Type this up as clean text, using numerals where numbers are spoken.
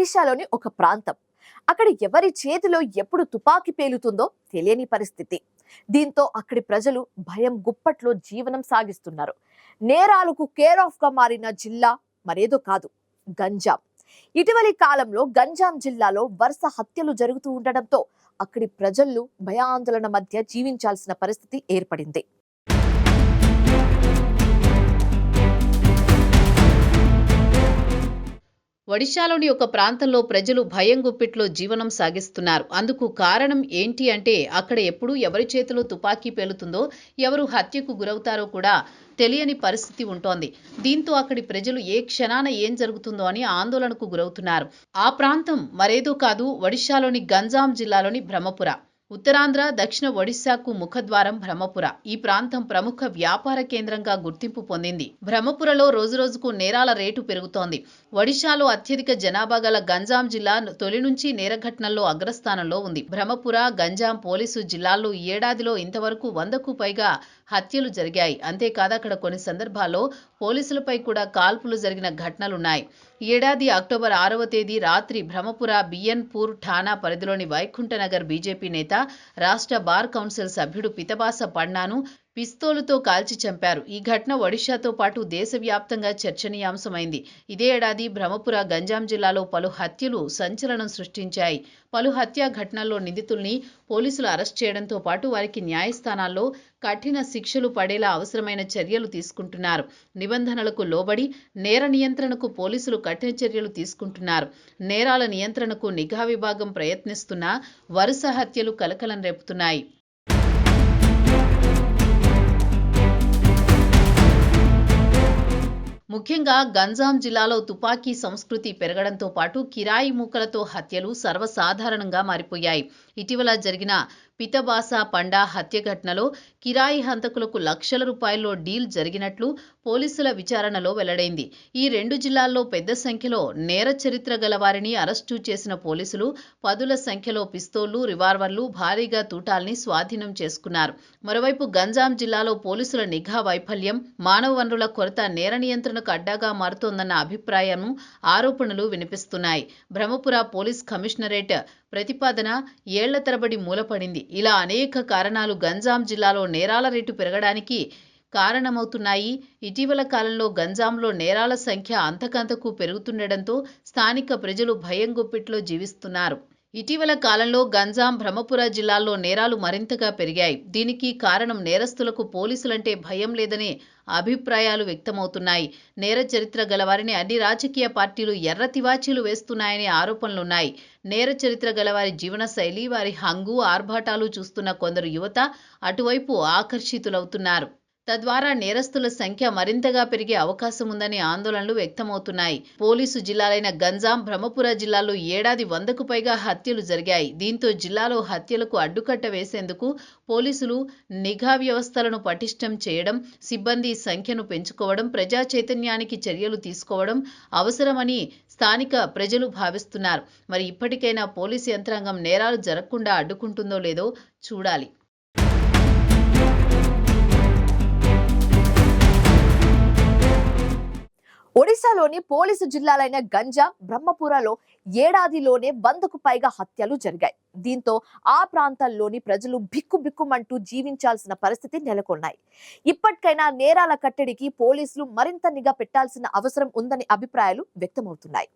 ఒడిశాలోని ఒక ప్రాంతం. అక్కడ ఎవరి చేతిలో ఎప్పుడు తుపాకీ పేలుతుందో తెలియని పరిస్థితి. దీంతో అక్కడి ప్రజలు భయం గుప్పట్లో జీవనం సాగిస్తున్నారు. నేరాలకు కేర్ ఆఫ్ గా మారిన జిల్లా మరేదో కాదు, గంజాం. ఇటీవలి కాలంలో గంజాం జిల్లాలో వరుస హత్యలు జరుగుతూ ఉండడంతో అక్కడి ప్రజలు భయాందోళన మధ్య జీవించాల్సిన పరిస్థితి ఏర్పడింది. ఒడిశాలోని ఒక ప్రాంతంలో ప్రజలు భయం గుప్పిట్లో జీవనం సాగిస్తున్నారు. అందుకు కారణం ఏంటి అంటే అక్కడ ఎప్పుడు ఎవరి చేతిలో తుపాకీ పేలుతుందో, ఎవరు హత్యకు గురవుతారో కూడా తెలియని పరిస్థితి ఉంటోంది. దీంతో అక్కడి ప్రజలు ఏ క్షణాన ఏం జరుగుతుందో అని ఆందోళనకు గురవుతున్నారు. ఆ ప్రాంతం మరేదో కాదు, ఒడిశాలోని గంజాం జిల్లాలోని బ్రహ్మపుర. ఉత్తరాంధ్ర, దక్షిణ ఒడిశాకు ముఖద్వారం బ్రహ్మపుర. ఈ ప్రాంతం ప్రముఖ వ్యాపార కేంద్రంగా గుర్తింపు పొందింది. బ్రహ్మపురలో రోజురోజుకు నేరాల రేటు పెరుగుతోంది. ఒడిశాలో అత్యధిక జనాభా గల గంజాం జిల్లా తొలి నుంచి నేర ఘటనల్లో అగ్రస్థానంలో ఉంది. బ్రహ్మపుర, గంజాం పోలీసు జిల్లాల్లో ఈ ఏడాదిలో ఇంతవరకు 100కు పైగా హత్యలు జరిగాయి. అంతేకాదు అక్కడ కొన్ని సందర్భాల్లో పోలీసులపై కూడా కాల్పులు జరిగిన ఘటనలున్నాయి. ఈ ఏడాది అక్టోబర్ 6వ తేదీ రాత్రి బ్రహ్మపుర బిఎన్పూర్ ఠాణా పరిధిలోని వైకుంఠనగర్ బీజేపీ నేత, రాష్ట్ర బార్ కౌన్సిల్ సభ్యుడు పితబాస పడ్నాను పిస్తోలుతో కాల్చి చంపారు. ఈ ఘటన ఒడిశాతో పాటు దేశవ్యాప్తంగా చర్చనీయాంశమైంది. ఇదే ఏడాది బ్రహ్మపుర, గంజాం జిల్లాలో పలు హత్యలు సంచలనం సృష్టించాయి. పలు హత్యా ఘటనల్లో నిందితుల్ని పోలీసులు అరెస్ట్ చేయడంతో పాటు వారికి న్యాయస్థానాల్లో కఠిన శిక్షలు పడేలా అవసరమైన చర్యలు తీసుకుంటున్నారు. నిబంధనలకు లోబడి నేర నియంత్రణకు పోలీసులు కఠిన చర్యలు తీసుకుంటున్నారు. నేరాల నియంత్రణకు నిఘా విభాగం ప్రయత్నిస్తున్నా వరుస హత్యలు కలకలం రేపుతున్నాయి. ముఖ్యంగా గంజాం జిల్లాలో తుపాకీ సంస్కృతి పెరగడంతో పాటు కిరాయి మూకలతో హత్యలు సర్వసాధారణంగా మారిపోయాయి. ఇటీవల జరిగిన పితబాస పండా హత్య ఘటనలో కిరాయి హంతకులకు లక్షల రూపాయల్లో డీల్ జరిగినట్లు పోలీసుల విచారణలో వెల్లడైంది. ఈ రెండు జిల్లాల్లో పెద్ద సంఖ్యలో నేర చరిత్ర గల వారిని అరెస్టు చేసిన పోలీసులు పదుల సంఖ్యలో పిస్తోళ్లు, రివాల్వర్లు, భారీగా తూటాల్ని స్వాధీనం చేసుకున్నారు. మరోవైపు గంజాం జిల్లాలో పోలీసుల నిఘా వైఫల్యం, మానవ వనరుల కొరత నేర నియంత్రణకు అడ్డాగా మారుతోందన్న అభిప్రాయం, ఆరోపణలు వినిపిస్తున్నాయి. బ్రహ్మపుర పోలీస్ కమిషనరేట్ ప్రతిపాదన ఏళ్ల తరబడి మూలపడింది. ఇలా అనేక కారణాలు గంజాం జిల్లాలో నేరాల రేటు పెరగడానికి కారణమవుతున్నాయి. ఇటీవల కాలంలో గంజాంలో నేరాల సంఖ్య అంతకంతకు పెరుగుతుండటంతో స్థానిక ప్రజలు భయం గుప్పిట్లో జీవిస్తున్నారు. ఇటీవల కాలంలో గంజాం, బ్రహ్మపుర జిల్లాల్లో నేరాలు మరింతగా పెరిగాయి. దీనికి కారణం నేరస్తులకు పోలీసులంటే భయం లేదనే అభిప్రాయాలు వ్యక్తమవుతున్నాయి. నేర చరిత్ర గలవారిని అన్ని రాజకీయ పార్టీలు ఎర్ర తివాచీలు వేస్తున్నాయనే ఆరోపణలున్నాయి. నేర చరిత్ర గలవారి జీవనశైలి, వారి హంగు, ఆర్భాటాలు చూస్తున్న కొందరు యువత అటువైపు ఆకర్షితులవుతున్నారు. తద్వారా నేరస్తుల సంఖ్య మరింతగా పెరిగే అవకాశం ఉందనే ఆందోళనలు వ్యక్తమవుతున్నాయి. పోలీసు జిల్లాలైన గంజాం, బ్రహ్మపుర జిల్లాల్లో ఏడాది 100కు పైగా హత్యలు జరిగాయి. దీంతో జిల్లాలో హత్యలకు అడ్డుకట్ట వేసేందుకు పోలీసులు నిఘా వ్యవస్థలను పటిష్టం చేయడం, సిబ్బంది సంఖ్యను పెంచుకోవడం, ప్రజా చైతన్యానికి చర్యలు తీసుకోవడం అవసరమని స్థానిక ప్రజలు భావిస్తున్నారు. మరి ఇప్పటికైనా పోలీసు యంత్రాంగం నేరాలు జరగకుండా అడ్డుకుంటుందో లేదో చూడాలి. ఒడిశాలోని పోలీసు జిల్లాలైన గంజాం, బ్రహ్మపురలో ఏడాదిలోనే 100కు పైగా హత్యలు జరిగాయి. దీంతో ఆ ప్రాంతాల్లోని ప్రజలు బిక్కుబిక్కుమంటూ జీవించాల్సిన పరిస్థితి నెలకొన్నాయి. ఇప్పటికైనా నేరాల కట్టడికి పోలీసులు మరింత నిఘా పెట్టాల్సిన అవసరం ఉందని అభిప్రాయాలు వ్యక్తమవుతున్నాయి.